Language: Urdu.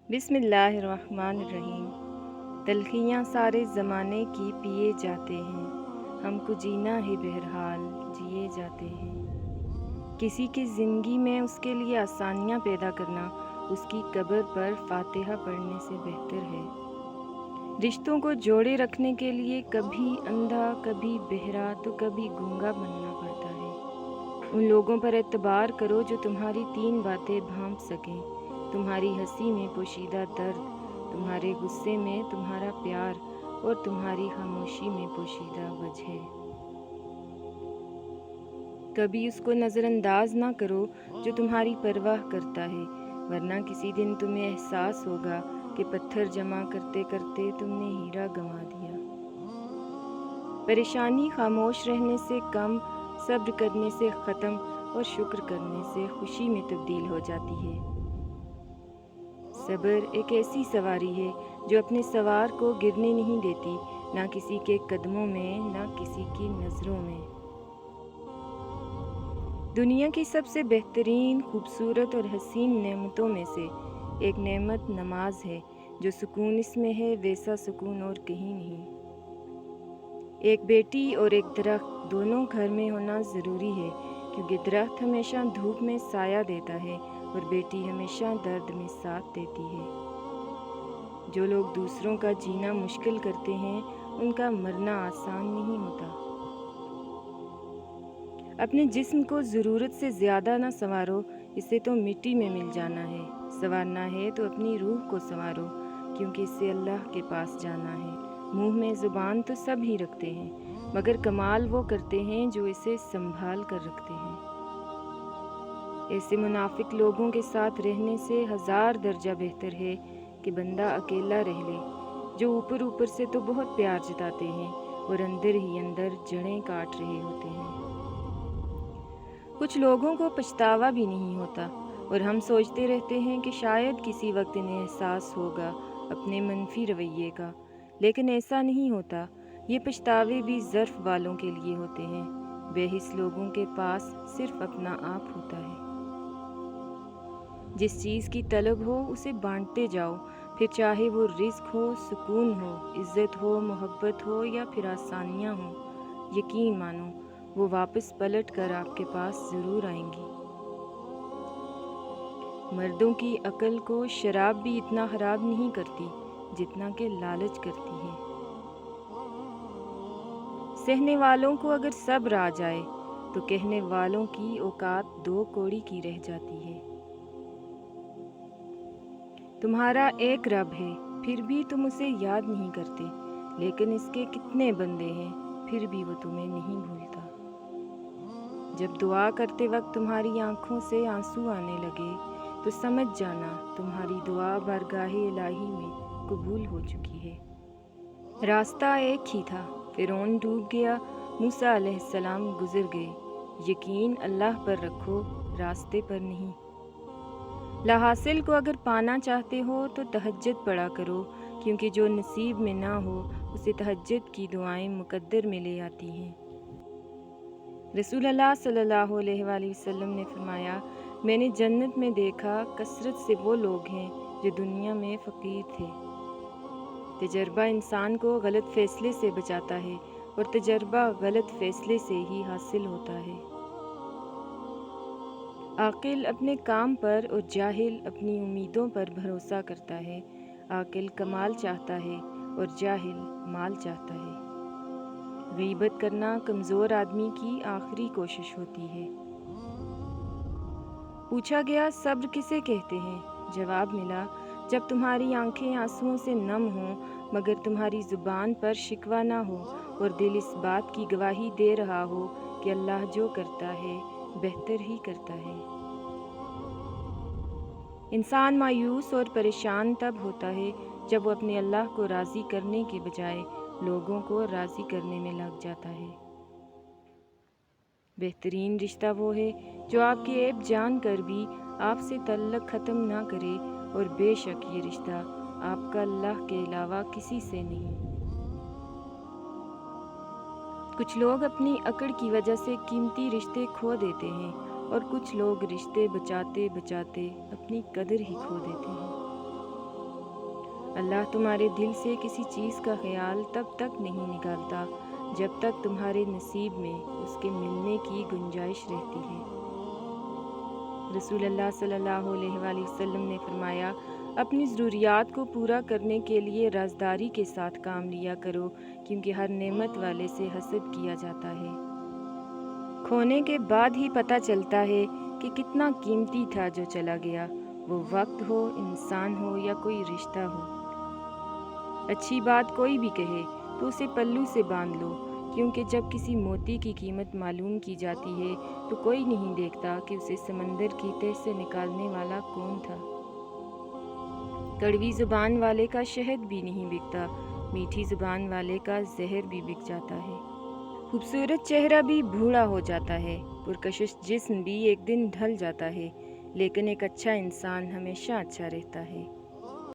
بسم اللہ الرحمن الرحیم۔ تلخیاں سارے زمانے کی پیے جاتے ہیں، ہم کو جینا ہے بہرحال جیے جاتے ہیں۔ کسی کی زندگی میں اس کے لیے آسانیاں پیدا کرنا اس کی قبر پر فاتحہ پڑھنے سے بہتر ہے۔ رشتوں کو جوڑے رکھنے کے لیے کبھی اندھا کبھی بہرا تو کبھی گونگا بننا پڑتا ہے۔ ان لوگوں پر اعتبار کرو جو تمہاری 3 باتیں بھانپ سکیں، تمہاری ہنسی میں پوشیدہ درد، تمہارے غصے میں تمہارا پیار اور تمہاری خاموشی میں پوشیدہ وجہ۔ کبھی اس کو نظر انداز نہ کرو جو تمہاری پرواہ کرتا ہے، ورنہ کسی دن تمہیں احساس ہوگا کہ پتھر جمع کرتے کرتے تم نے ہیرا گنوا دیا۔ پریشانی خاموش رہنے سے کم، صبر کرنے سے ختم اور شکر کرنے سے خوشی میں تبدیل ہو جاتی ہے۔ صبر ایک ایسی سواری ہے جو اپنے سوار کو گرنے نہیں دیتی، نہ کسی کے قدموں میں نہ کسی کی نظروں میں۔ دنیا کی سب سے بہترین، خوبصورت اور حسین نعمتوں میں سے ایک نعمت نماز ہے۔ جو سکون اس میں ہے ویسا سکون اور کہیں نہیں۔ ایک بیٹی اور ایک درخت دونوں گھر میں ہونا ضروری ہے، کیونکہ درخت ہمیشہ دھوپ میں سایہ دیتا ہے اور بیٹی ہمیشہ درد میں ساتھ دیتی ہے۔ جو لوگ دوسروں کا جینا مشکل کرتے ہیں ان کا مرنا آسان نہیں ہوتا۔ اپنے جسم کو ضرورت سے زیادہ نہ سنوارو، اسے تو مٹی میں مل جانا ہے۔ سنوارنا ہے تو اپنی روح کو سنوارو، کیونکہ اسے اللہ کے پاس جانا ہے۔ منہ میں زبان تو سب ہی رکھتے ہیں، مگر کمال وہ کرتے ہیں جو اسے سنبھال کر رکھتے ہیں۔ ایسے منافق لوگوں کے ساتھ رہنے سے 1000 درجہ بہتر ہے کہ بندہ اکیلا رہ لے، جو اوپر اوپر سے تو بہت پیار جتاتے ہیں اور اندر ہی اندر جڑیں کاٹ رہے ہوتے ہیں۔ کچھ لوگوں کو پچھتاوا بھی نہیں ہوتا اور ہم سوچتے رہتے ہیں کہ شاید کسی وقت انہیں احساس ہوگا اپنے منفی رویے کا، لیکن ایسا نہیں ہوتا۔ یہ پچھتاوے بھی ظرف والوں کے لیے ہوتے ہیں۔ بے حس لوگوں کے پاس صرف اپنا آپ ہوتا ہے۔ جس چیز کی طلب ہو اسے بانٹتے جاؤ، پھر چاہے وہ رزق ہو، سکون ہو، عزت ہو، محبت ہو یا پھر آسانیاں ہوں، یقین مانو وہ واپس پلٹ کر آپ کے پاس ضرور آئیں گی۔ مردوں کی عقل کو شراب بھی اتنا خراب نہیں کرتی جتنا کہ لالچ کرتی ہے۔ سہنے والوں کو اگر صبر آ جائے تو کہنے والوں کی اوقات 2 کوڑی کی رہ جاتی ہے۔ تمہارا ایک رب ہے پھر بھی تم اسے یاد نہیں کرتے، لیکن اس کے کتنے بندے ہیں پھر بھی وہ تمہیں نہیں بھولتا۔ جب دعا کرتے وقت تمہاری آنکھوں سے آنسو آنے لگے تو سمجھ جانا تمہاری دعا بارگاہ الہی میں قبول ہو چکی ہے۔ راستہ ایک ہی تھا، فرعون ڈوب گیا، موسیٰ علیہ السلام گزر گئے۔ یقین اللہ پر رکھو، راستے پر نہیں۔ لاحاصل کو اگر پانا چاہتے ہو تو تہجد پڑھا کرو، کیونکہ جو نصیب میں نہ ہو اسے تہجد کی دعائیں مقدر میں لے آتی ہیں۔ رسول اللہ صلی اللہ علیہ وآلہ وسلم نے فرمایا، میں نے جنت میں دیکھا کثرت سے وہ لوگ ہیں جو دنیا میں فقیر تھے۔ تجربہ انسان کو غلط فیصلے سے بچاتا ہے اور تجربہ غلط فیصلے سے ہی حاصل ہوتا ہے۔ عاقل اپنے کام پر اور جاہل اپنی امیدوں پر بھروسہ کرتا ہے۔ عاقل کمال چاہتا ہے اور جاہل مال چاہتا ہے۔ غیبت کرنا کمزور آدمی کی آخری کوشش ہوتی ہے۔ پوچھا گیا صبر کسے کہتے ہیں؟ جواب ملا، جب تمہاری آنکھیں آنسوؤں سے نم ہوں مگر تمہاری زبان پر شکوہ نہ ہو اور دل اس بات کی گواہی دے رہا ہو کہ اللہ جو کرتا ہے بہتر ہی کرتا ہے۔ انسان مایوس اور پریشان تب ہوتا ہے جب وہ اپنے اللہ کو راضی کرنے کے بجائے لوگوں کو راضی کرنے میں لگ جاتا ہے۔ بہترین رشتہ وہ ہے جو آپ کے عیب جان کر بھی آپ سے تعلق ختم نہ کرے، اور بے شک یہ رشتہ آپ کا اللہ کے علاوہ کسی سے نہیں۔ کچھ لوگ اپنی اکڑ کی وجہ سے قیمتی رشتے کھو دیتے ہیں اور کچھ لوگ رشتے بچاتے بچاتے اپنی قدر ہی کھو دیتے ہیں۔ اللہ تمہارے دل سے کسی چیز کا خیال تب تک نہیں نکالتا جب تک تمہارے نصیب میں اس کے ملنے کی گنجائش رہتی ہے۔ رسول اللہ صلی اللہ علیہ وآلہ وسلم نے فرمایا، اپنی ضروریات کو پورا کرنے کے لیے رازداری کے ساتھ کام لیا کرو، کیونکہ ہر نعمت والے سے حسد کیا جاتا ہے۔ کھونے کے بعد ہی پتہ چلتا ہے کہ کتنا قیمتی تھا جو چلا گیا، وہ وقت ہو، انسان ہو یا کوئی رشتہ ہو۔ اچھی بات کوئی بھی کہے تو اسے پلو سے باندھ لو، کیونکہ جب کسی موتی کی قیمت معلوم کی جاتی ہے تو کوئی نہیں دیکھتا کہ اسے سمندر کی تہ سے نکالنے والا کون تھا۔ کڑوی زبان والے کا شہد بھی نہیں بکتا، میٹھی زبان والے کا زہر بھی بک جاتا ہے۔ خوبصورت چہرہ بھی بوڑھا ہو جاتا ہے، پرکشش جسم بھی ایک دن ڈھل جاتا ہے، لیکن ایک اچھا انسان ہمیشہ اچھا رہتا ہے۔